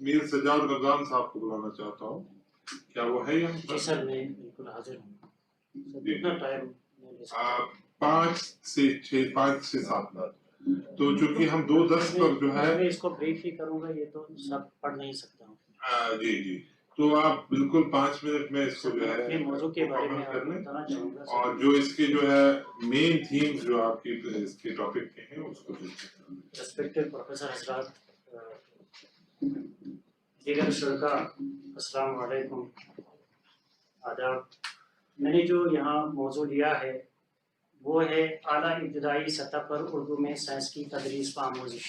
میر سجاد رمضان صاحب کو بلانا چاہتا ہوں. کیا وہ ہے یہاں پر؟ جی سر میں بالکل حاضر ہوں. کتنا ٹائم؟ 5 سے 7 منٹ. تو چونکہ ہم 2:10 پر جو ہے میں اس کو بریف ہی کروں گا، یہ تو سب پڑھ نہیں سکتا ہوں. جی تو آپ بالکل 5 منٹ میں اس کو جو ہے موضوع کے بارے میں کر لیں، بتانا چاہوں گا. اور جو اس کے جو ہے مین تھیم جو آپ کی اس کے ٹاپک کے ہیں اس کو ریسپیکٹڈ پروفیسر حضرات، دیگر شرکا، السلام علیکم، آداب. میں نے جو یہاں موضوع لیا ہے وہ ہے اعلیٰ ابتدائی سطح پر اردو میں سائنس کی تدریس و آموزش،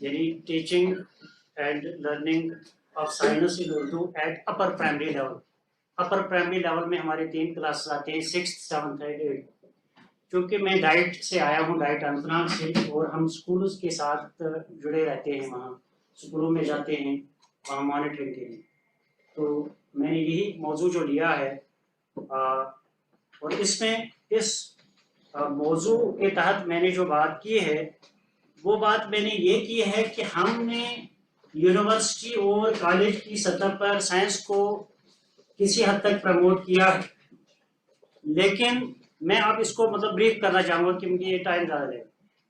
یعنی teaching and learning of science in Urdu at upper primary level. Upper primary level میں ہمارے 3 کلاسز آتے ہیں، 6th 7th اینڈ 8th. چونکہ میں ڈائٹ سے آیا ہوں، ڈائٹ انتناگ سے، اور ہم اسکولز کے ساتھ جڑے رہتے ہیں، وہاں اسکولوں میں جاتے ہیں وہاں مانیٹرنگ کے لیے. تو میں نے یہی موضوع جو لیا ہے، اور اس میں اس موضوع کے تحت میں نے جو بات کی ہے وہ بات میں نے یہ کی ہے کہ ہم نے یونیورسٹی اور کالج کی سطح پر سائنس کو کسی حد تک پروموٹ کیا ہے، لیکن میں اب اس کو بریف کرنا چاہوں گا کیونکہ یہ ٹائم زیادہ لے گا.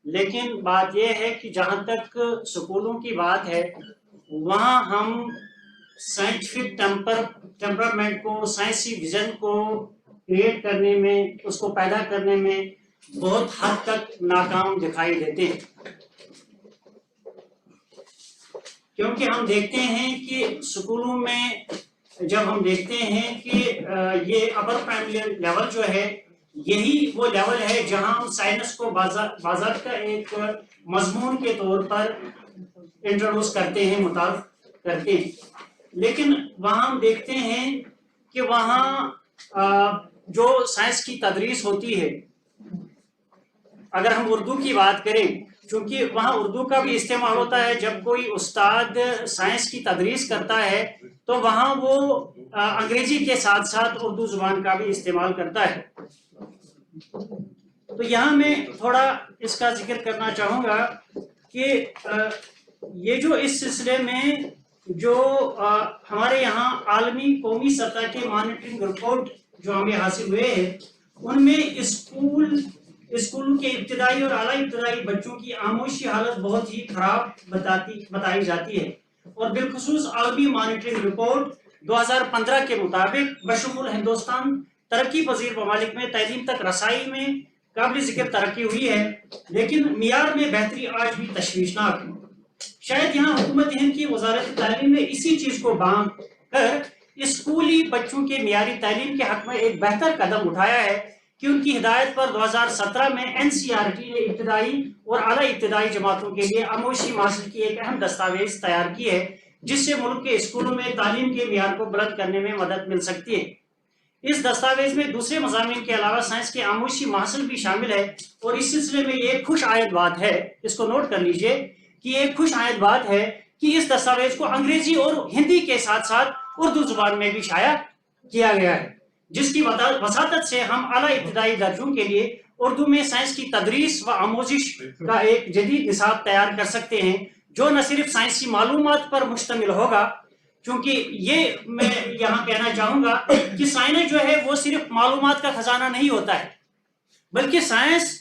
لیکن بات یہ ہے کہ جہاں تک سکولوں کی بات ہے وہاں ہم سائنٹیفک ٹیمپرامنٹ کو، سائنسی ویژن کو کریٹ کرنے میں، اس کو پیدا کرنے میں بہت حد تک ناکام دکھائی دیتے ہیں. کیونکہ ہم دیکھتے ہیں کہ اسکولوں میں جب ہم دیکھتے ہیں کہ یہ اپر پرائمری لیول جو ہے یہی وہ لیول ہے جہاں ہم سائنس کو باضابطہ ایک مضمون کے طور پر انٹروڈیوس کرتے ہیں، متعارف کرتے ہیں. لیکن وہاں ہم دیکھتے ہیں کہ وہاں جو سائنس کی تدریس ہوتی ہے، اگر ہم اردو کی بات کریں، چونکہ وہاں اردو کا بھی استعمال ہوتا ہے، جب کوئی استاد سائنس کی تدریس کرتا ہے تو وہاں وہ انگریزی کے ساتھ ساتھ اردو زبان کا بھی استعمال کرتا ہے. تو یہاں میں تھوڑا اس کا ذکر کرنا چاہوں گا کہ یہ جو اس سلسلے میں جو ہمارے یہاں عالمی قومی سطح کے مانیٹرنگ رپورٹ جو ہمیں حاصل ہوئے ہیں، ان میں اسکول کے ابتدائی اور اعلیٰ ابتدائی بچوں کی آموزشی حالت بہت ہی خراب بتائی جاتی ہے. اور بالخصوص عالمی مانیٹرنگ رپورٹ 2015 کے مطابق بشمول ہندوستان ترقی پذیر ممالک میں تعلیم تک رسائی میں قابل ذکر ترقی ہوئی ہے، لیکن معیار میں بہتری آج بھی تشویشناک ہے. شاید یہاں حکومت ہند کی وزارت تعلیم نے اسی چیز کو باندھ کر اسکولی بچوں کے معیاری تعلیم کے حق میں ایک بہتر قدم اٹھایا ہے کہ ان کی ہدایت پر 2017 میں NCERT نے ابتدائی اور اعلیٰ ابتدائی جماعتوں کے لیے آموزشی ماحصل کی ایک اہم دستاویز تیار کی ہے، جس سے ملک کے اسکولوں میں تعلیم کے معیار کو بلند کرنے میں مدد مل سکتی ہے. اس دستاویز میں دوسرے مضامین کے علاوہ سائنس کے آموزشی ماحصل بھی شامل ہے، اور اس سلسلے میں یہ ایک خوش آئند بات ہے، اس کو نوٹ کر لیجئے کہ یہ ایک خوش آئند بات ہے کہ اس دستاویز کو انگریزی اور ہندی کے ساتھ ساتھ اردو زبان میں بھی شائع کیا گیا ہے، جس کی وساطت سے ہم اعلیٰ ابتدائی درجوں کے لیے اردو میں سائنس کی تدریس و آموزش کا ایک جدید نصاب تیار کر سکتے ہیں، جو نہ صرف سائنسی معلومات پر مشتمل ہوگا، کیونکہ یہ میں یہاں کہنا چاہوں گا کہ سائنس جو ہے وہ صرف معلومات کا خزانہ نہیں ہوتا ہے، بلکہ سائنس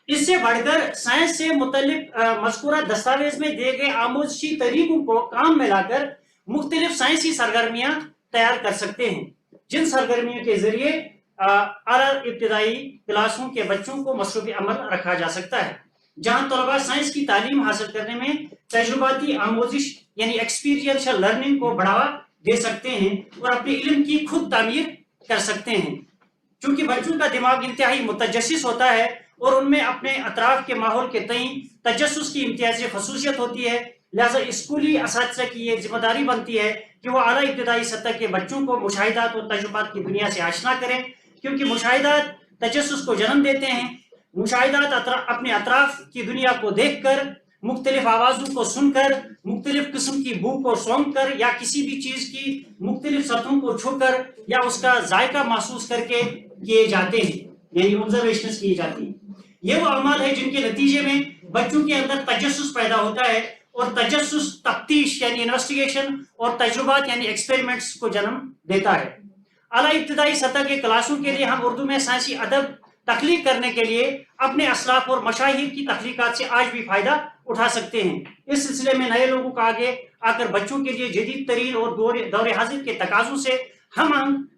اس سے بڑھ کر سائنس سے متعلق مذکورہ دستاویز میں دیے گئے آموزشی طریقوں کو کام میں لا کر مختلف سائنسی سرگرمیاں تیار کر سکتے ہیں، جن سرگرمیوں کے ذریعے اعلیٰ ابتدائی کلاسوں کے بچوں کو مصروف عمل رکھا جا سکتا ہے، جہاں طلباء سائنس کی تعلیم حاصل کرنے میں تجرباتی آموزش یعنی ایکسپیرینشل لرننگ کو بڑھاوا دے سکتے ہیں اور اپنے علم کی خود تعمیر کر سکتے ہیں. چونکہ بچوں کا دماغ انتہائی متجسس ہوتا ہے اور ان میں اپنے اطراف کے ماحول کے تئیں تجسس کی امتیازی خصوصیت ہوتی ہے، لہذا اسکولی اساتذہ کی یہ ذمہ داری بنتی ہے کہ وہ اعلیٰ ابتدائی سطح کے بچوں کو مشاہدات اور تجربات کی دنیا سے آشنا کریں، کیونکہ مشاہدات تجسس کو جنم دیتے ہیں. مشاہدات اپنے اطراف کی دنیا کو دیکھ کر، مختلف آوازوں کو سن کر، مختلف قسم کی بو کو سونگھ کر، یا کسی بھی چیز کی مختلف سطحوں کو چھو کر یا اس کا ذائقہ محسوس کر کے کیے جاتے ہیں، یعنی آبزرویشنز کی جاتی ہیں. یہ وہ اعمال ہے جن کے نتیجے میں بچوں کے اندر تجسس پیدا ہوتا ہے اور تجسس تفتیش یعنی انویسٹیگیشن اور تجربات یعنی ایکسپیریمنٹس کو جنم دیتا ہے۔ اعلیٰ ابتدائی سطح کے کلاسوں کے لیے ہم اردو میں سائنسی ادب تخلیق کرنے کے لیے اپنے اسلاف اور مشاہیر کی تخلیقات سے آج بھی فائدہ اٹھا سکتے ہیں۔ اس سلسلے میں نئے لوگوں کو آگے آ کر بچوں کے لیے جدید ترین اور دور حاضر کے تقاضوں سے ہم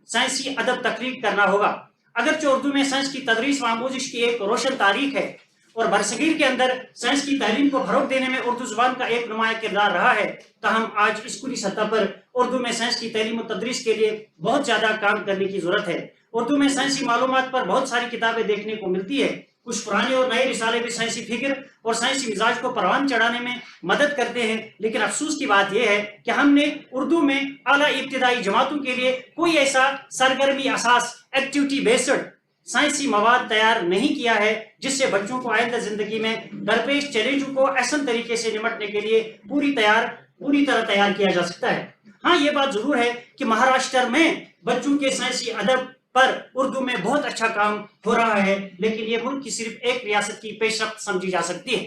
سائنسی ادب تخلیق کرنا ہوگا۔ اگرچہ اردو میں سائنس کی تدریس و آموزش کی ایک روشن تاریخ ہے اور برصغیر کے اندر سائنس کی تعلیم کو فروغ دینے میں اردو زبان کا ایک نمایاں کردار رہا ہے، تاہم آج اسکولی سطح پر اردو میں سائنس کی تعلیم و تدریس کے لیے بہت زیادہ کام کرنے کی ضرورت ہے۔ اردو میں سائنسی معلومات پر بہت ساری کتابیں دیکھنے کو ملتی ہے۔ کچھ پرانے اور نئے رسالے بھی سائنسی فکر اور سائنسی مزاج کو پروان چڑھانے میں مدد کرتے ہیں، لیکن افسوس کی بات یہ ہے کہ ہم نے اردو میں اعلیٰ ابتدائی جماعتوں کے لیے کوئی ایسا سرگرمی اساس ایکٹیویٹی بیسڈ سائنسی مواد تیار نہیں کیا ہے جس سے بچوں کو آئندہ زندگی میں درپیش چیلنجوں کو احسن طریقے سے نمٹنے کے لیے پوری طرح تیار کیا جا سکتا ہے۔ ہاں، یہ بات ضرور ہے کہ مہاراشٹر میں بچوں کے سائنسی ادب پر اردو میں بہت اچھا کام ہو رہا ہے، لیکن یہ ملک کی صرف ایک ریاست کی پیش رفت سمجھی جا سکتی ہے۔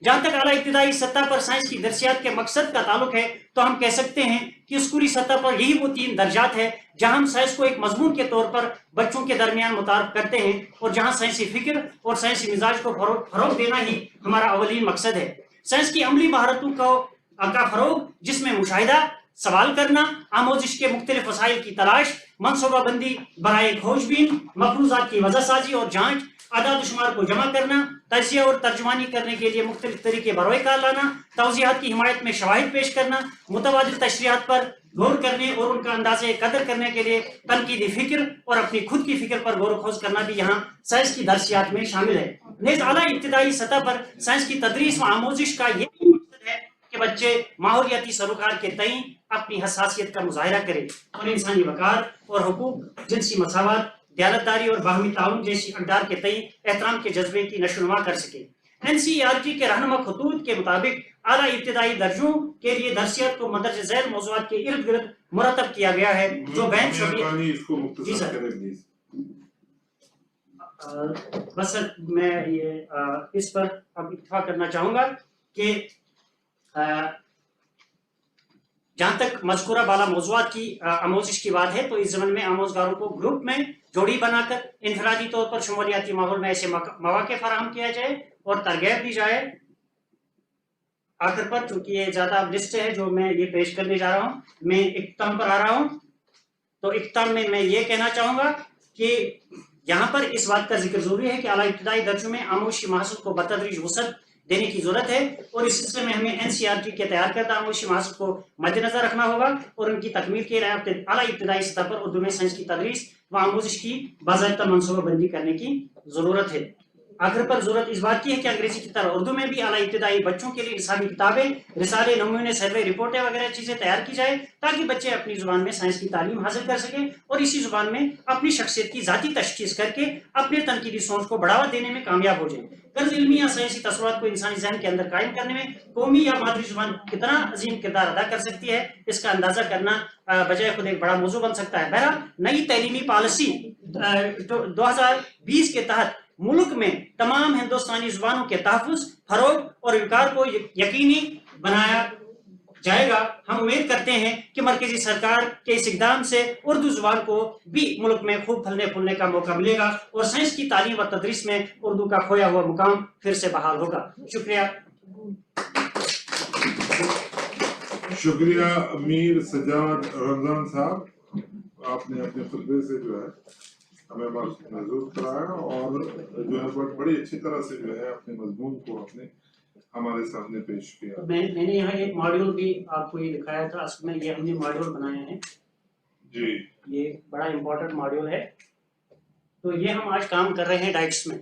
جہاں تک اعلیٰ ابتدائی سطح پر سائنس کی درسیات کے مقصد کا تعلق ہے تو ہم کہہ سکتے ہیں کہ اسکولی سطح پر یہی وہ 3 درجات ہے جہاں ہم سائنس کو ایک مضمون کے طور پر بچوں کے درمیان متعارف کرتے ہیں اور جہاں سائنسی فکر اور سائنسی مزاج کو فروغ دینا ہی ہمارا اولین مقصد ہے۔ سائنس کی عملی مہارتوں کا فروغ، جس میں مشاہدہ، سوال کرنا، آموزش کے مختلف وسائل کی تلاش، منصوبہ بندی برائے کھوج بین، مفروضات کی وضع سازی اور جانچ، اعداد و شمار کو جمع کرنا، تجزیہ اور ترجمانی کرنے کے لیے مختلف طریقے بروئے کار لانا، توضیحات کی حمایت میں شواہد پیش کرنا، متبادل تشریحات پر غور کرنے اور ان کا اندازے قدر کرنے کے لیے تنقیدی فکر اور اپنی خود کی فکر پر غور و خوض کرنا بھی یہاں سائنس کی درسیات میں شامل ہے۔ نیز اعلیٰ ابتدائی سطح پر سائنس کی تدریس و آموزش کا یہ مقصد ہے کہ بچے ماحولیاتی سروکار کے تئیں اپنی حساسیت کا مظاہرہ کریں اور انسانی وقار اور حقوق، جنسی مساوات، دیانتداری اور باہمی تعاون جیسی اقدار کے تئیں احترام کے جذبے کی نشو و نما کر سکے۔ NCERT کے رہنما خطوط کے مطابق اعلیٰ ابتدائی درجوں کے لیے درسیات کو مندرجہ ذیل موضوعات کے ارد گرد مرتب کیا گیا ہے، جو بین شعبی بس سر میں اس پر اب اتفاق کرنا چاہوں گا کہ جہاں تک مذکورہ بالا موضوعات کی آموزش کی بات ہے تو اس زمن میں آموزگاروں کو گروپ میں جوڑی بنا کر انفرادی طور پر شمولیاتی ماحول میں ایسے مواقع فراہم کیا جائے اور ترغیب دی جائے۔ آخر پر چونکہ یہ زیادہ لسٹ ہے جو میں یہ پیش کرنے جا رہا ہوں، میں اختتام پر آ رہا ہوں، تو اختتام میں یہ کہنا چاہوں گا کہ یہاں پر اس بات کا ذکر ضروری ہے کہ اعلیٰ ابتدائی درجوں میں آموزشی محاصل کو بتدریج وسعت دینے کی ضرورت ہے اور اس سلسلے میں ہمیں NCERT کے تیار کردہ آموزشی محاصل کو مد نظر رکھنا ہوگا اور ان کی تکمیل کے لیے اعلیٰ ابتدائی سطح پر اردو میں سائنس کی تدریس و آموزش کی باضابطہ منصوبہ بندی کرنے کی ضرورت ہے۔ آخر پر ضرورت اس بات کی ہے کہ انگریزی کی طرح اردو میں بھی اعلیٰ ابتدائی بچوں کے لیے نصابی کتابیں، رسالے، نمونے، سروے رپورٹیں وغیرہ چیزیں تیار کی جائے تاکہ بچے اپنی زبان میں سائنس کی تعلیم حاصل کر سکیں اور اسی زبان میں اپنی شخصیت کی ذاتی تشخیص کر کے اپنے تنقیدی سوچ کو بڑھاوا دینے میں کامیاب ہو جائیں۔ غرض علمی یا سائنسی تصورات کو انسانی ذہن کے اندر قائم کرنے میں قومی یا مادری زبان کتنا عظیم کردار ادا کر سکتی ہے، اس کا اندازہ کرنا بجائے خود ایک بڑا موضوع بن سکتا ہے۔ بہرحال نئی تعلیمی پالیسی 2020 کے تحت ملک میں تمام ہندوستانی زبانوں کے تحفظ، فروغ اور وقار کو یقینی بنایا جائے گا۔ ہم امید کرتے ہیں کہ مرکزی سرکار کے اس اقدام سے اردو زبان کو بھی ملک میں خوب پھلنے پھولنے کا موقع ملے گا اور سائنس کی تعلیم و تدریس میں اردو کا کھویا ہوا مقام پھر سے بحال ہوگا۔ شکریہ امیر سجاد رمضان صاحب، آپ نے اپنے خطبے سے جو ہے ہمیں محظوظ کرایا اور جو ہے بڑی اچھی طرح سے جو ہے اپنے مضمون کو آپ نے ہمارے سامنے پیش کیا۔ میں نے یہاں ایک ماڈیول بھی آپ کو یہ دکھایا تھا، اصل میں یہ ہم نے ماڈیول بنایا ہے جی، یہ بڑا امپورٹنٹ ماڈیول ہے، تو یہ ہم آج کام کر رہے ہیں ڈائٹس میں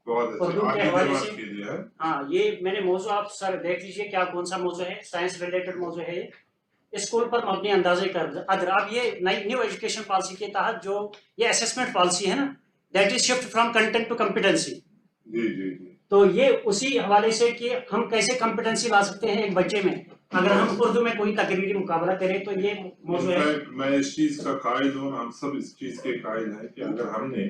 اردو کے حوالے سے۔ ہاں، یہ میں نے موضوع آپ سر دیکھ لیجیے کیا کون سا موضوع ہے، سائنس ریلیٹڈ موضوع ہے، اسکول پر مبنی اندازے قدر۔ اب یہ نیو ایجوکیشن پالیسی کے تحت جو یہ اسسمنٹ پالیسی ہے نا، that is shift from content to competency, تو یہ اسی حوالے سے کہ ہم کیسے کمپیٹنسی لا سکتے ہیں ایک بچے میں اگر ہم اردو میں کوئی تقریری مقابلہ کریں، تو یہ موضوع ہے۔ میں اس چیز کا قائل ہوں، ہم سب اس چیز کے قائل ہیں کہ اگر ہم نے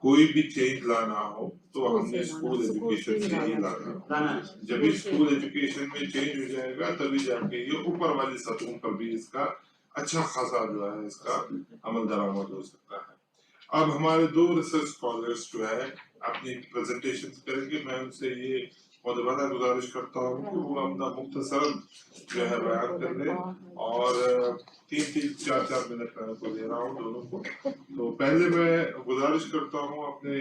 कोई भी चेंज लाना हो तो हमने स्कूल एजुकेशन से ही लाना है। जब भी स्कूल एजुकेशन में चेंज हो जाएगा तभी जाके ये ऊपर वाली सतहों पर भी इसका अच्छा खासा जो है इसका अमल दरामद हो सकता है। अब हमारे दो रिसर्च स्कॉलर्स जो है अपनी प्रेजेंटेशन करेंगे। मैं उनसे ये मुदबाना गुजारिश करता हूँ कि वो अपना मुख्तसरन जो है बयान कर ले और 3-4 मिनट मैं उनको दे रहा हूँ दोनों को। तो पहले मैं गुजारिश करता हूँ अपने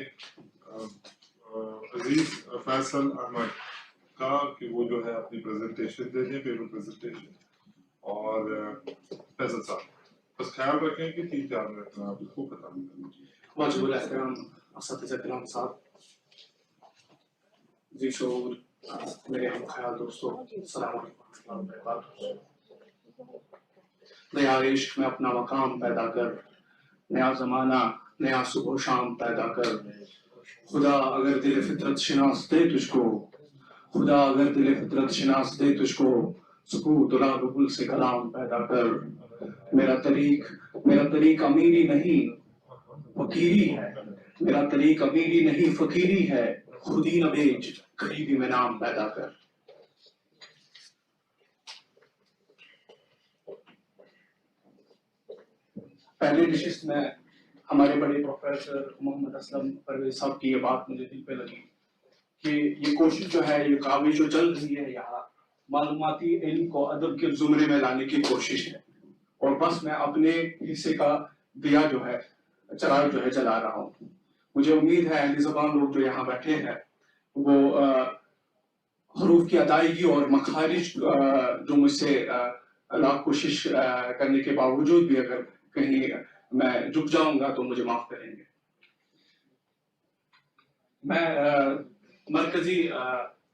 अजीज फैसल अहमद का कि वो जो है अपनी प्रेजेंटेशन दे दें, पेपर प्रेजेंटेशन। और फैसल साहब बस ख्याल रखें कि 3-4 मिनट में आप इसको खत्म कर लीजिए। वाजिबुल एहतराम असतिज़ा किराम साहब, जी शऊर मेरे हम ख्याल दोस्तों, अस्सलाम वालेकुम व रहमतुल्लाहि व बरकातहू। नया इश्क में अपना मकाम पैदा कर, नया ज़माना नया सुबह शाम पैदा कर। खुदा अगर दिल फितरत शिनास दे तुझको, खुदा अगर दिल फितरत शिनास दे तुझको, सुकूत उला बुलबुल से कलाम पैदा कर। मेरा तरीक अमीरी नहीं फकीरी है, मेरा तरीक अमीरी नहीं फकीरी है। खुदी न बेच गरीबी में नाम पैदा कर। पहले नशिस्त में हमारे बड़े प्रोफेसर मोहम्मद असलम परवेज साहब की ये बात मुझे दिल पे लगी कि ये कोशिश जो है, ये काविश जो चल रही है यहाँ, मालूमाती इल्म को अदब के जुमरे में लाने की कोशिश है। और बस मैं अपने हिस्से का दिया जो है चराग जो है जला रहा हूँ। मुझे उम्मीद है अहले ज़बान लोग जो यहाँ बैठे हैं वो हरूफ की अदायगी और मखारिज जो मुझसे लाख कोशिश करने के बावजूद भी अगर कहीं मैं झुक जाऊंगा तो मुझे माफ करेंगे। मैं मरकजी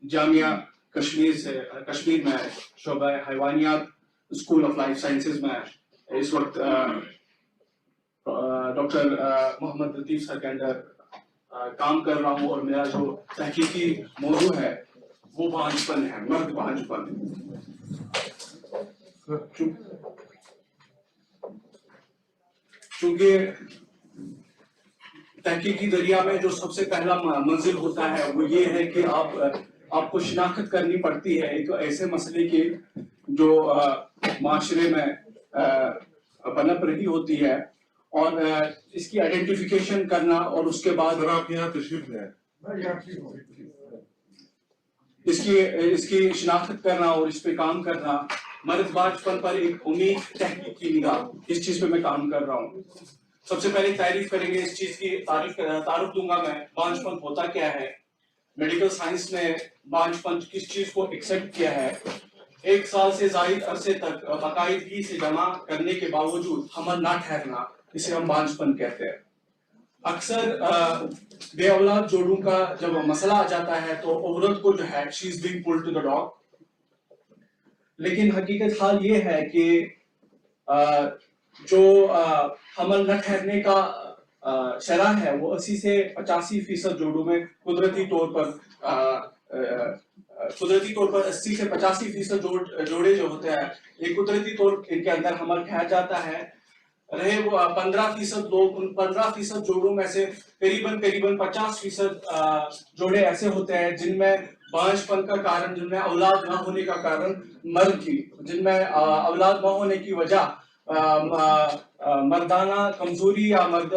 जामिया कश्मीर में शोबा हैवानियात स्कूल ऑफ लाइफ साइंसेज में इस वक्त डॉक्टर मोहम्मद लतीफ सर के अंदर काम कर रहा हूँ। और मेरा जो तहकीकी मौजू है वो बांझपन है, मर्द बांझपन। चूंकि तहकीकी दरिया में जो सबसे पहला मंजिल होता है वो ये है कि आपको शिनाख्त करनी पड़ती है एक ऐसे मसले की जो माशरे में पनप रही होती है, और इसकी आइडेंटिफिकेशन करना और उसके बाद आप यहाँ तशरीफ ले इसकी शिनाख्त करना और इस पे काम करना। मर्द बांझपन पर एक उम्मीद तहकीक की निगाह, इस चीज पे मैं काम कर रहा हूँ। सबसे पहले तारीफ करेंगे इस चीज की, तारुफ दूंगा मैं बांझपन होता क्या है। मेडिकल साइंस ने बांझपन किस चीज को एक्सेप्ट किया है। 1 साल से जायद अरसे तक बाकायदगी से जमा करने के बावजूद हमल ना ठहरना, इसे हम बांझपन कहते हैं। अक्सर बे औलाद जोड़ों का जब मसला आ जाता है तो औरत को जो है she is being pulled to the dog. लेकिन हकीकत हाल ये है कि जो हमल न ठहरने का शरह है वो 80 से 85% जोड़ों में कुदरती तौर पर 80 से 85% जोड़े जो होते हैं ये कुदरती तौर इनके अंदर हमल ठहर जाता है। रहे वो 15% लोग, उन 15% जोड़ों में से करीबन 50% जोड़े ऐसे होते हैं जिनमें बांझपन का कारण, जिनमें औलाद न होने का कारण मर्द की, जिनमें औलाद न होने की वजह मर्दाना कमजोरी या मर्द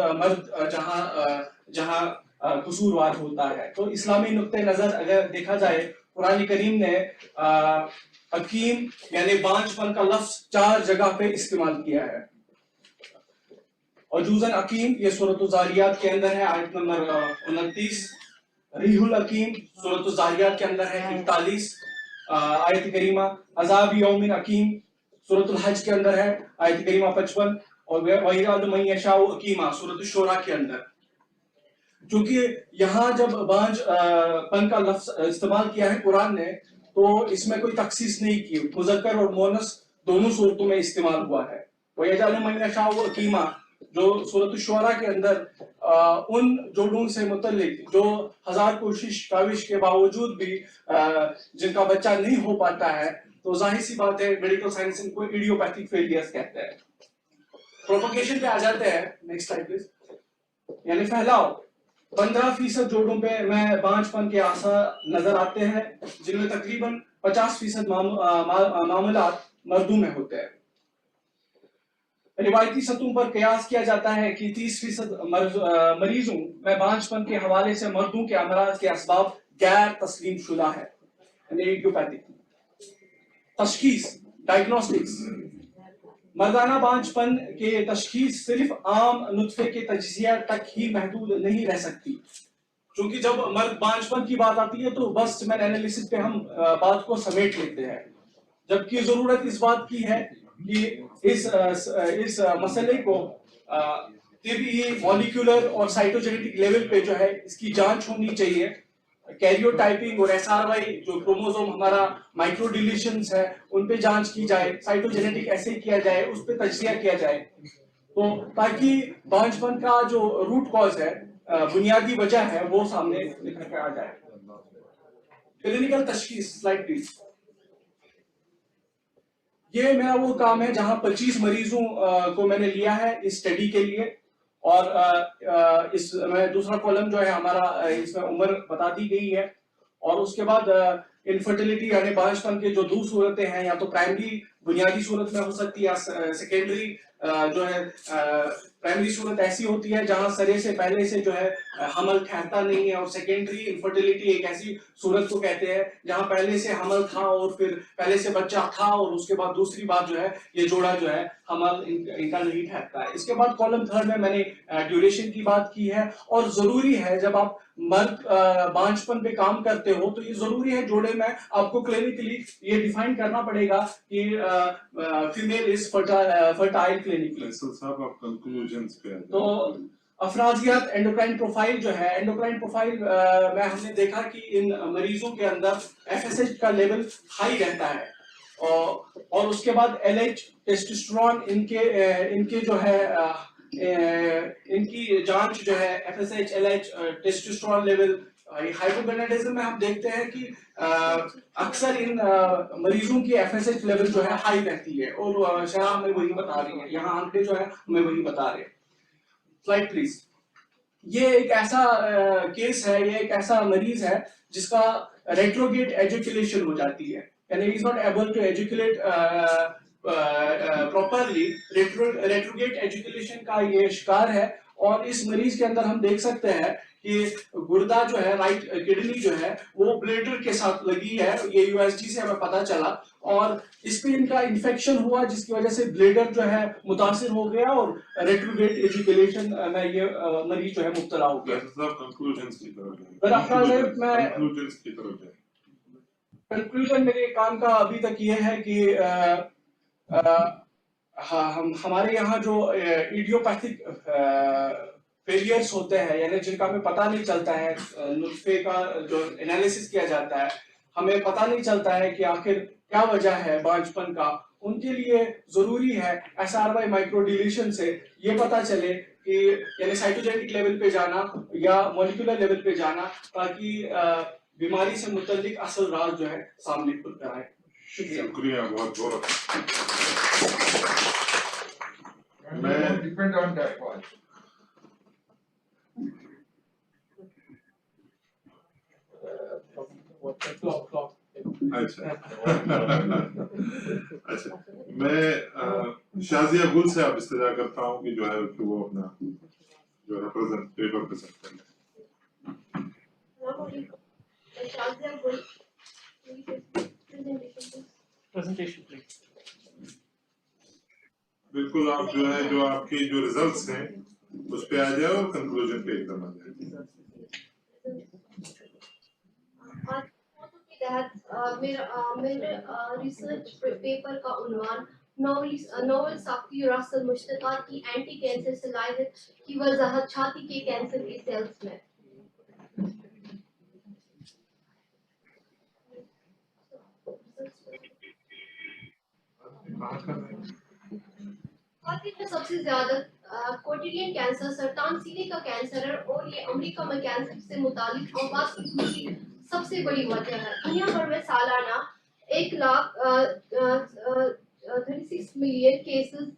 जहां कसूरवार होता है। तो इस्लामी नुक्ते नजर अगर देखा जाए, कुरान करीम ने हकीम यानी बांझपन का लफ्ज 4 जगह पे इस्तेमाल किया है। अजूजन हकीम ये सूरत ज़ारियात के अंदर है, आयत नंबर 29। रिहुल हकीम सूरत ज़ारियात के अंदर है 41 आयत करीमा। अज़ाब यौमिन हकीम सूरत हज के अंदर है आयत करीमा 55। और हकीमा सूरत शोरा के अंदर। क्योंकि यहाँ जब बांझपन का लफ्ज इस्तेमाल किया है कुरान ने, तो इसमें कोई तखसीस नहीं की, मुज़क्कर और मोनस दोनों सूरतों में इस्तेमाल हुआ है। हकीमा जो सूरत शुअरा के अंदर उन जोड़ों से मुतल्लिक जो 1000 कोशिश काविश के बावजूद भी जिनका बच्चा नहीं हो पाता है, तो जाहिर सी बात है मेडिकल साइंस इनको इडियोपैथिक फेलियर्स कहते हैं। प्रोपगेशन पे आ जाते हैं, नेक्स्ट स्लाइड प्लीज। यानी फैलाव, 15% जोड़ों में बांझपन के आसार नजर आते हैं, जिनमें तकरीबन 50% मामलात मर्दों में होते हैं। रिवायती सतहों पर कयास किया जाता है कि 30% मरीजों में बांझपन के हवाले से मर्दों के अमराज के असबाब गैर तस्लीम शुदा है, यानी इडियोपैथिक। तशखीस, डायग्नोस्टिक्स, मर्दाना बांझपन के तशखीस सिर्फ आम नुत्फे के तज्जिया तक ही महदूद नहीं रह सकती, क्योंकि जब मर्द बांझपन की बात आती है तो बस सेमेन एनालिसिस पे हम बात को समेट लेते हैं, जबकि जरूरत इस बात की है कि इस मसले को तिबी, मॉलिक्यूलर और साइटोजेनेटिक लेवल पे जो है इसकी जांच होनी चाहिए। कैरियोटाइपिंग और एसआरवाई जो क्रोमोसोम हमारा माइक्रो डिलीशंस है उन पे जांच की जाए, साइटोजेनेटिक ऐसे किया जाए, उस पे तज्जिया किया जाए, तो ताकि बांझपन का जो रूट कॉज है, बुनियादी वजह है, वो सामने निकल कर आ जाए। क्लिनिकल तशखीस, स्लाइड प्लीज। ये मेरा वो काम है जहां 25 मरीजों को मैंने लिया है इस स्टडी के लिए, और इसमें दूसरा कॉलम जो है हमारा, इसमें उम्र बता दी गई है, और उसके बाद इनफर्टिलिटी यानी बांझपन के जो दो सूरतें हैं, या तो प्राइमरी बुनियादी सूरत में हो सकती है, या सेकेंडरी जो है प्राइमरी सूरत ऐसी होती है जहां सरे से पहले से जो है हमल ठहरता नहीं है, और सेकेंडरी इनफर्टिलिटी एक ऐसी सूरत को कहते हैं जहां पहले से हमल था और फिर पहले से बच्चा था और उसके बाद दूसरी बात जो है ये जोड़ा जो है हमल इनका नहीं ठहरता है। इसके बाद कॉलम थर्ड में मैंने ड्यूरेशन की बात की है, और जरूरी है जब आप मर्द बांझपन पे काम करते हो तो ये जरूरी है जोड़े में आपको क्लिनिकली ये डिफाइन करना पड़ेगा कि फीमेल इज फर्टाइल क्लिनिकली। साहब आप कंक्लूजन्स पे आ जाइए। तो अफराजियात, एंडोक्राइन प्रोफाइल जो है, एंडोक्राइन प्रोफाइल में हमने देखा कि इन मरीजों के अंदर एफएसएच का लेवल हाई रहता है, और उसके बाद एलएच, टेस्टोस्टेरोन, इनके जो है इनकी जांच जो है FSH, LH, testosterone level, hypogonadism में हम देखते हैं कि अक्सर इन मरीजों की एफएसएच लेवल जो है हाई रहती है, और शरह हमें वही बता रही है, यहाँ आंकड़े जो है हमें वही बता रहे हैं। Slide please. ये एक ऐसा केस है, ये एक ऐसा मरीज है जिसका रेट्रोगेट एजुकेशन हो जाती है, यानी is not able to educate properly, retrograde education का ये शिकार है, और इस मरीज के अंदर हम देख सकते हैं कि गुर्दा जो है, राइट किडनी जो है वो ब्लेडर के साथ लगी है, ये यूएसजी से हमें पता चला, और इस पे इनका इन्फेक्शन हुआ जिसकी वजह से ब्लेडर जो है मुतासिर हो गया, और रेट्रोगेट एजुकेशन में ये मरीज जो है मुब्तला हो गया। कंक्लूजन्स की तरफ कंक्लूजन मेरे काम का अभी तक ये है कि हम हमारे यहाँ जो इडियोपैथिक फेलियर्स होते हैं, यानी जिनका हमें पता नहीं चलता है, नुस्खे का जो एनालिसिस किया जाता है हमें पता नहीं चलता है कि आखिर क्या वजह है बांझपन का, उनके लिए जरूरी है एसआरवाई माइक्रो डिलीशन से ये पता चले कि यानी साइटोजेनेटिक लेवल पे जाना या मॉलिक्यूलर लेवल पे जाना, ताकि बीमारी से मुतल्लिक असल राज जो है सामने खुल कर आए। शुक्रिया बहुत बहुत। मैं डिपेंड ऑन दैट वन। अच्छा अच्छा, मैं शाजिया गुल से आप इस्तजा करता हूँ कि जो है कि वो अपना जो है पेपर प्रेजेंट कर प्रेजेंटेशन। बिल्कुल, आप जो है जो आपकी जो रिजल्ट्स हैं उस पे आ जाए और कंक्लूजन पे एकदम आ जाए। मेरे रिसर्च पेपर का उन्वान नोवेल साख्ती रासल मुश्तक़ात की एंटी कैंसर सलाहियत की वजाहत छाती के कैंसर के सेल्स में। खातिर में सबसे ज्यादा कोटिलियन कैंसर सरतान सीने का कैंसर है, और ये अमेरिका में कैंसर से मुतालिक औकात की सबसे बड़ी वजह है। दुनिया भर में सालाना 1,36 मिलियन केसेस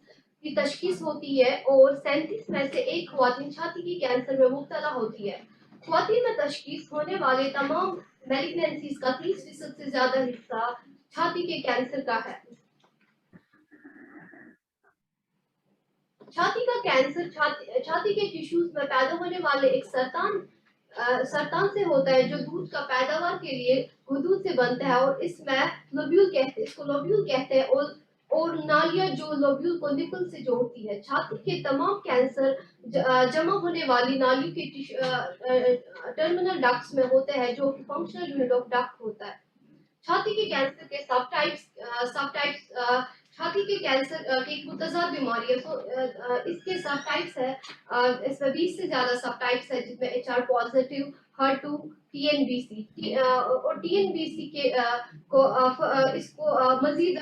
की तशखीस होती है, और 37 में से एक ख्वातीन छाती की कैंसर में मुब्तला होती है। خواتین میں تشخیص ہونے والے تمام میلیگنینسیز کا 30% سے زیادہ حصہ چھاتی کے کینسر کا ہے. چھاتی کا کینسر چھاتی کے ٹیشوز میں پیدا ہونے والے ایک سرطان سے ہوتا ہے جو دودھ کا پیداوار کے لیے غدود سے بنتا ہے اور اس میں لوبیول کہتے ہیں اور نالیاں جو لوبیول کو نپل سے جوڑتی ہے. چھاتی کے تمام کینسر جمع ہونے والی نالیوں کے ٹرمینل ڈکٹس میں ہوتے ہیں جو فنکشنل یونٹ آف ڈکٹ ہوتا ہے. چھاتی کے کینسر کے سب ٹائپس چھاتی کے کینسر کی ایک متضاد بیماری ہے. اس کے سب ٹائپس ہے اس میں 20 سے زیادہ سب ٹائپس ہے جس میں HR پازیٹیو HER2 TNBC اور TNBC کے اس کو مزید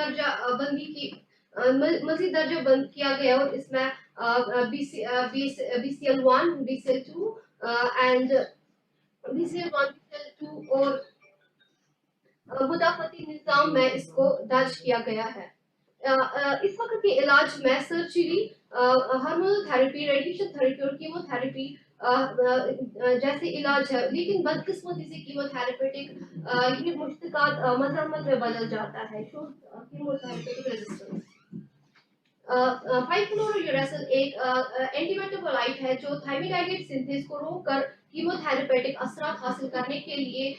درجہ بند کیا گیا اور اس میں BCL1 BCL2 and BCL1 BCL2 اور مدافعتی نظام میں اس کو درج کیا گیا ہے. اس وقت کے علاج میں surgery hormonal therapy radiation therapy اور کیمو تھراپی جیسے علاج ہے لیکن بدقسمتی سے کیمو تھراپیوٹک یہ مشتقات مزاحمت میں بدل جاتا ہے. کیمو تھراپیوٹک ریزسٹنس 5-fluorouracil ایک اینٹی میٹابولائٹ ہے جو تھائمیڈائڈ سنتھیز کو روک کر کیمو تھراپیوٹک اثرات حاصل کرنے کے لیے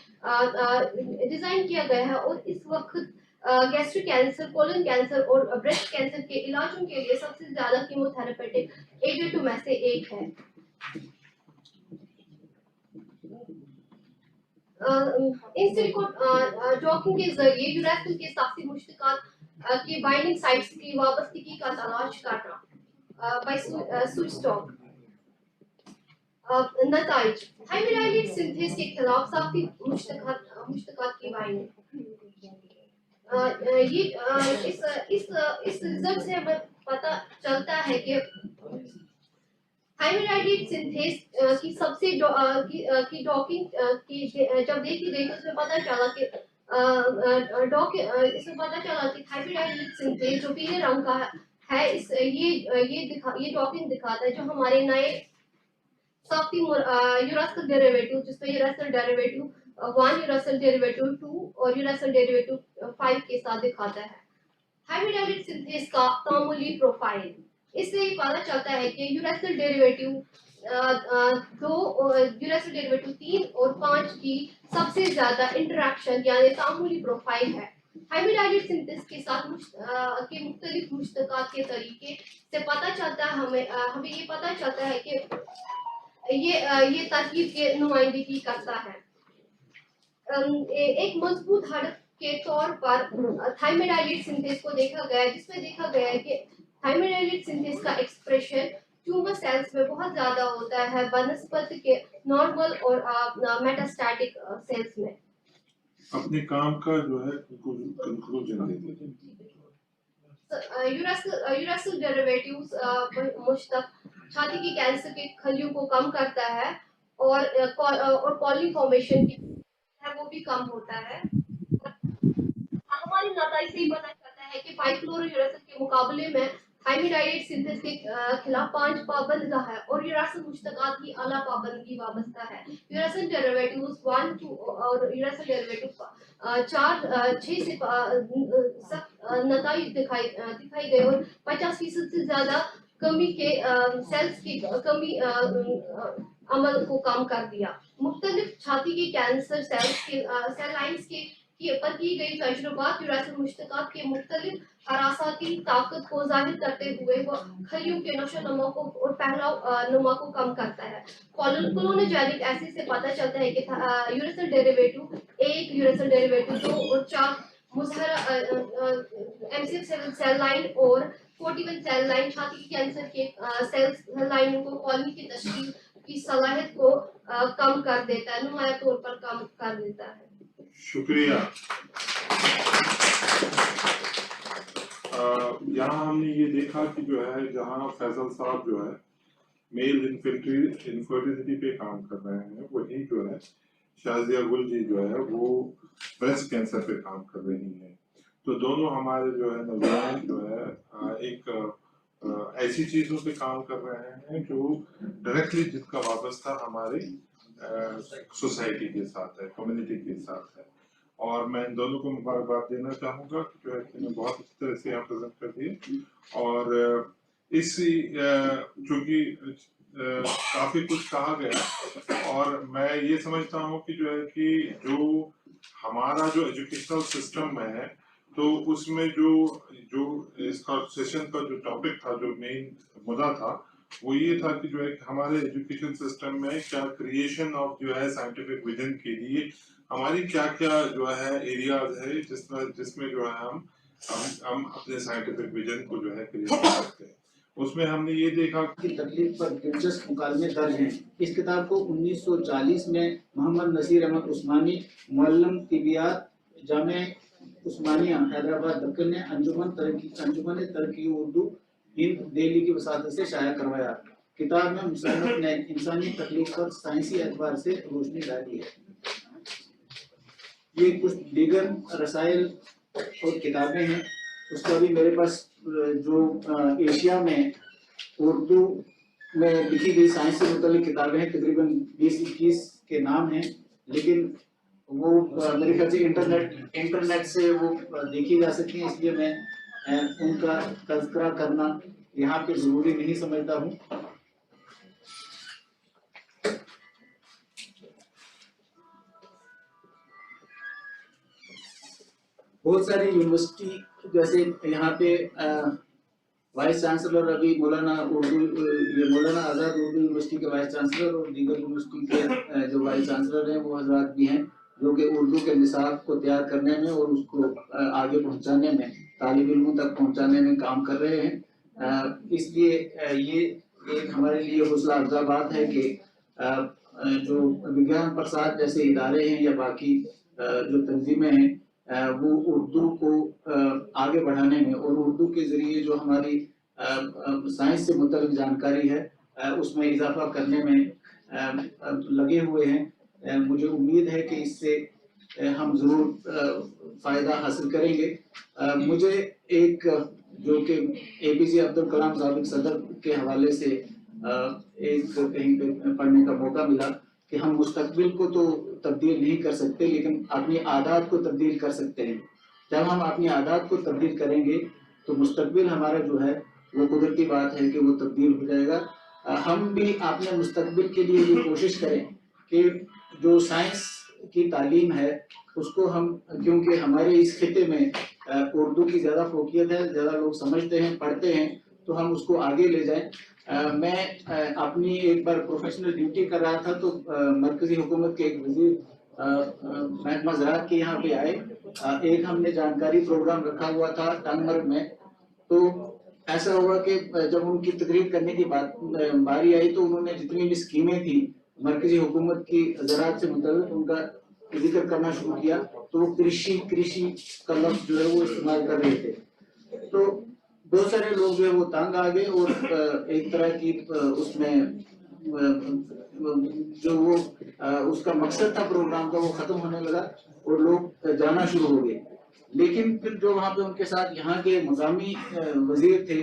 ڈیزائن کیا گیا ہے اور اس وقت گیسٹرک کینسر کولن کینسر اور بریسٹ کینسر کے علاجوں کے لیے سب سے زیادہ کیمو تھراپیوٹک ایجنٹ میں سے ایک ہے. ان سلیکو ڈاکنگ کے ذریعے یوراسل کے سختی مشتقات کی بائنڈنگ سائٹس کی وابستگی کا تلاش کرنا بائی سوئچ اسٹاک. نتائج تھائمیڈائڈ سنتھیز کے خلاف سختی مشتقات کی بائنڈنگ. اس رزلٹ سے ہمیں پتہ چلتا ہے کہ تھائمیڈائڈ سنتھیز کی سب سے کی ڈاکنگ کی جب دیکھی گئی تو اس میں پتہ چلا کہ تھائمیڈائڈ سنتھیز جو پیلے رنگ کا ہے یہ ڈاکنگ دکھاتا ہے جو ہمارے نئے سختی یوراسل ڈیریویٹو جس میں یوراسل ڈیریویٹو 1 یوراسل ڈیریویٹو 2 اور یوراسل ڈیریویٹو 5 کے ساتھ دکھاتا ہے. تھائمیڈائڈ سنتھیز کا تعاملی پروفائل اس سے یہ پتہ چلتا ہے کہ یوراسل ڈیریویٹو 2 اور یوراسل ڈیریویٹو 3 اور 5 کی سب سے زیادہ انٹریکشن یعنی تعاملی پروفائل ہے. تھائمیڈائڈ سنتھیز کے ساتھ کے مختلف مشتقات کے طریقے سے پتہ چلتا ہے ہمیں یہ پتہ چلتا ہے کہ یہ ترکیب کی نمائندگی کرتا ہے. ایک مضبوط ہدف کے طور پر تھائمیڈائڈ سنتھیز کو دیکھا گیا جس میں دیکھا گیا ہے کہ تھائمیڈائڈ سنتھیز کا ایکسپریشن ٹیومر سیلز میں بہت زیادہ ہوتا ہے بنسبت کے نارمل اور میٹاسٹیٹک سیلز میں. اپنے کام کا جو ہے کنکلوژن دے دیجیے. یوراسل ڈیریویٹیوز مشتق چھاتی کی کینسر کے خلیوں کو کم کرتا ہے اور کالنی فارمیشن ہے وہ بھی کم ہوتا ہے. ہماری نتائج سے یہ پتہ چلتا ہے کہ 5-fluorouracil کے مقابلے میں تھائمیڈائڈ سنتھیز کے خلاف 5 پابندہ ہے اور یوراسل مشتقات کی اعلیٰ پابندگی وابستہ ہے. یوراسل ڈیریویٹیوز 1 2 اور یوراسل ڈیریویٹیو 4 6 سے نتائج دکھائی گئے اور 50% سے زیادہ کمی کے سیلز کی کمی عمل کو کم کر دیا. مختلف چھاتی کے کینسر سیل لائنز پر کی گئی تجربات یوراسل مشتقات کے مختلف حراساتی طاقت کو ظاہر کرتے ہوئے وہ خلیوں کے نشو و نما کو اور پھیلاؤ نما کو کم کرتا ہے. کلونوجینک ایسڈ سے پتہ چلتا ہے کہ یوراسل ڈیریویٹو 1 یوراسل ڈیریویٹو 2 اور 4 مظہرہ MCF7 سیل لائن اور 41 سیل لائن چھاتی کے کینسر کے سیل لائنوں کو کالنی کی تشکیل کی صلاحیت کو کم کر دیتا ہے نمایاں طور پر کم کر دیتا ہے. شکریہ. یہاں ہم نے یہ دیکھا کہ جو ہے جہاں فیصل صاحب جو ہے میل انفرٹیلٹی پہ کام کر رہے ہیں وہی جو ہے شازیہ گل جی جو ہے وہ بریسٹ کینسر پہ کام کر رہی ہیں. تو دونوں ہمارے جو ہے نوجوان جو ہے ایک ایسی چیزوں پہ کام کر رہے ہیں جو ڈائریکٹلی جس کا وابستہ ہماری सोसाइटी के साथ है, कम्युनिटी के साथ है। और मैं इन दोनों को मुबारकबाद देना चाहूँगा कि जो है कि इन्हें बहुत अच्छी तरह से यहाँ प्रेजेंट कर दिए। और इस चूँकि काफ़ी कुछ कहा गया, और मैं ये समझता हूँ कि जो है कि जो हमारा जो एजुकेशनल सिस्टम है, तो उसमें जो इसका सेशन का जो टॉपिक था, जो मेन मुद्दा था, वो ये था कि जो है हमारे एजुकेशन सिस्टम में क्या क्रिएशन ऑफ जो है साइंटिफिक विजन के लिए हमारी क्या क्या जो है एरियाज है जिसमें जो है हम अपने साइंटिफिक विजन को जो है क्रिएट कर सकते हैं। उसमें हमने ये देखा की तकलीफ पर दिलचस्प मुकालमे दर्ज हैं। इस किताब को 1940 में मोहम्मद नसीर अहमद उस्मानी, मुअल्लिम तिबियात, जामे उस्मानिया हैदराबाद दक्कन ने अंजुमन तरक्की उर्दू हिंद दिल्ली की वसादत से शाया करवाया। किताब में मुसन्निफ ने इंसानी तकलीफ पर साइंसी एतबार से रोशनी डाली है। ये कुछ दीगर रसाइल और किताबें हैं। उसका भी मेरे पास जो एशिया में उर्दू में लिखी गई साइंस से मुतालिक किताबें हैं, तकरीबन 20-21 के नाम हैं, लेकिन वो मेरे ख्याल से इंटरनेट से वो देखी जा सकती हैं, इसलिए मैं उनका तज़किरा करना यहाँ पे जरूरी नहीं समझता हूँ। बहुत सारी यूनिवर्सिटी, जैसे यहाँ पे वाइस चांसलर अभी मौलाना आज़ाद उर्दू यूनिवर्सिटी के वाइस चांसलर और दीगर यूनिवर्सिटी के जो वाइस चांसलर हैं वो हजरात भी हैं, जो कि उर्दू के निसाब को तैयार करने में और उसको आगे पहुँचाने में, तालिब इल्मों तक पहुँचाने में काम कर रहे हैं। इसलिए ये एक हमारे लिए हौसला अफजा बात है कि जो विज्ञान प्रसार जैसे इदारे हैं या बाकी जो तंजीमें हैं, वो उर्दू को आगे बढ़ाने में और उर्दू के जरिए जो हमारी साइंस से मुतल्लिक जानकारी है उसमें इजाफा करने में लगे हुए हैं। मुझे उम्मीद है कि इससे हम जरूर फायदा हासिल करेंगे। मुझे एक जो कि APJ अब्दुल कलाम साबिक सदर के हवाले से एक कहीं पे पढ़ने का मौका मिला कि हम मुस्तकबिल को तो तब्दील नहीं कर सकते, लेकिन अपनी आदत को तब्दील कर सकते हैं। जब हम अपनी आदत को तब्दील करेंगे तो मुस्तकबिल हमारा जो है वो कुदरती बात है कि वो तब्दील हो जाएगा। हम भी अपने मुस्तकबिल के लिए ये कोशिश करें कि जो साइंस की तालीम है उसको हम, क्योंकि हमारे इस खिते में उर्दू की ज़्यादा फोकियत है, ज़्यादा लोग समझते हैं, पढ़ते हैं, तो हम उसको आगे ले जाएं। मैं अपनी एक बार प्रोफेशनल ड्यूटी कर रहा था तो मरकजी हुकूमत के एक वजीर महकमा ज़राअत के यहाँ पे आए। एक हमने जानकारी प्रोग्राम रखा हुआ था टंगमर्ग में, तो ऐसा हुआ कि जब उनकी तकरीर करने की बारी आई तो उन्होंने जितनी भी स्कीमें थी मरकजी हुकूमत की ज़राअत से मुताल्लिक उनका जिक्र करना शुरू किया, तो वो कृषि का लफ्ज़ जो है वो इस्तेमाल कर रहे थे। तो बहुत सारे लोग जो है वो तंग आ गए और एक तरह की उसमें जो वो उसका मकसद था प्रोग्राम का वो खत्म होने लगा और लोग जाना शुरू हो गए। लेकिन फिर जो वहाँ पे उनके साथ यहाँ के मकामी वजीर थे,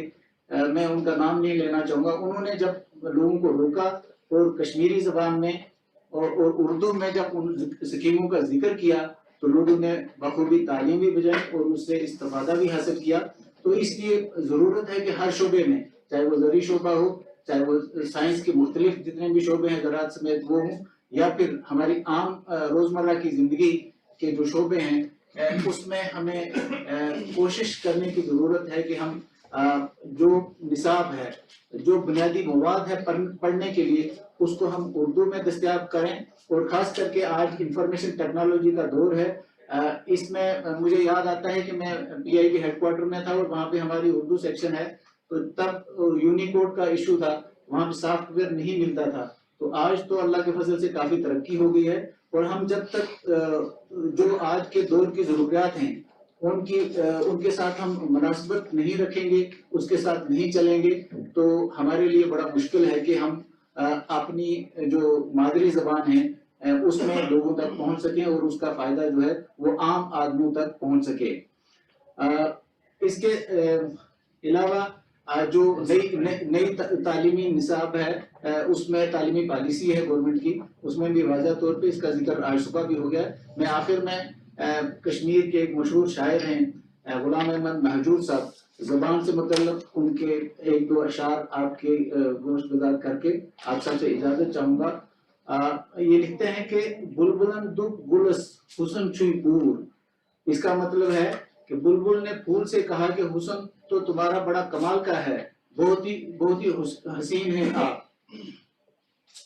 मैं उनका नाम नहीं लेना चाहूँगा, उन्होंने जब लोगों को रोका और कश्मीरी जबान में और उर्दू में जब उन स्कीमों का जिक्र किया तो लोगों ने बखूबी तालीम भी बजाई और उससे इस्तेफादा भी हासिल किया। तो इसलिए ज़रूरत है कि हर शोबे में, चाहे वो ज़री शोबा हो, चाहे वो साइंस के मुख्तलिफ जितने भी शोबे हैं ज़राअत समेत वो हों, या फिर हमारी आम रोज़मर्रा की ज़िंदगी के जो शोबे हैं उसमें हमें कोशिश करने की ज़रूरत है कि हम जो निसाब है, जो बुनियादी मवाद है पढ़ने के लिए, उसको हम उर्दू में दस्तयाब करें। और ख़ास करके आज इंफॉर्मेशन टेक्नोलॉजी का दौर है। इसमें मुझे याद आता है कि मैं PIB हेडक्वार्टर में था और वहाँ पे हमारी उर्दू सेक्शन है, तो तब यूनिकोड का इशू था, वहाँ पे सॉफ्टवेयर नहीं मिलता था। तो आज तो अल्लाह के फजल से काफ़ी तरक्की हो गई है और हम जब तक जो आज के दौर की ज़रूरियात हैं उनके साथ हम मुनासिबत नहीं रखेंगे, उसके साथ नहीं चलेंगे, तो हमारे लिए बड़ा मुश्किल है कि हम अपनी जो मादरी ज़बान है उसमें लोगों तक पहुंच सकें और उसका फ़ायदा जो है वो आम आदमियों तक पहुंच सके। इसके अलावा जो नई तालीमी निसाब है उसमें तालीमी पॉलिसी है गवर्नमेंट की, उसमें भी वाज़ह तौर पे इसका जिक्र आज सुबह भी हो गया। मैं आखिर में कश्मीर के एक मशहूर शायर हैं गुलाम अहमद महजूर साहब, ज़बान से मुतल्लक उनके एक दो अशार आपके गोश्त गुजार करके आप सबसे इजाज़त चाहूँगा। ये लिखते हैं कि बुलबुलन दुख गुलस हुस्न छुई पूर। इसका मतलब है कि बुलबुल ने फूल से कहा कि हुस्न तो तुम्हारा बड़ा कमाल का है, बहुत ही हसीन है आप।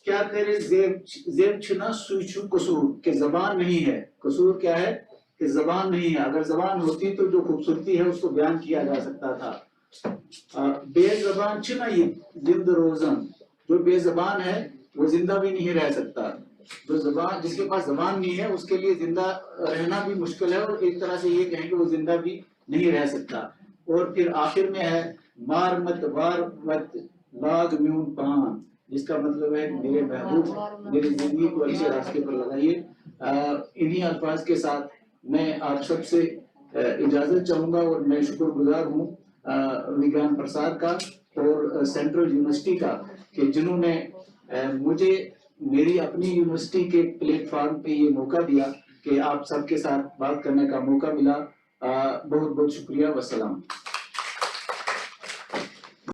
क्या करे जेब छना सुइछू कसूर, के जबान नहीं है। कसूर क्या है कि जबान नहीं है, अगर जबान होती तो जो खूबसूरती है उसको बयान किया जा सकता था। बेजबान छना ये जिंद रोजन, जो बेजबान है वो जिंदा भी नहीं रह सकता। जो जबान, जिसके पास जबान नहीं है उसके लिए जिंदा रहना भी मुश्किल है, और एक तरह से ये कहें कि वो जिंदा भी नहीं रह सकता। और फिर आखिर में है मार मत वार मत लाग म्यून पान, जिसका मतलब है कि मेरे महबूब मेरी जिंदगी को अच्छे रास्ते पर लगाइए। इन्हीं अल्फाज के साथ मैं आप सबसे इजाजत चाहूंगा, और मैं शुक्रगुजार हूँ विज्ञान प्रसार का और सेंट्रल यूनिवर्सिटी का कि जिन्होंने मुझे मेरी अपनी यूनिवर्सिटी के प्लेटफॉर्म पे ये मौका दिया कि आप सबके साथ बात करने का मौका मिला। बहुत बहुत शुक्रिया। वस्सलाम।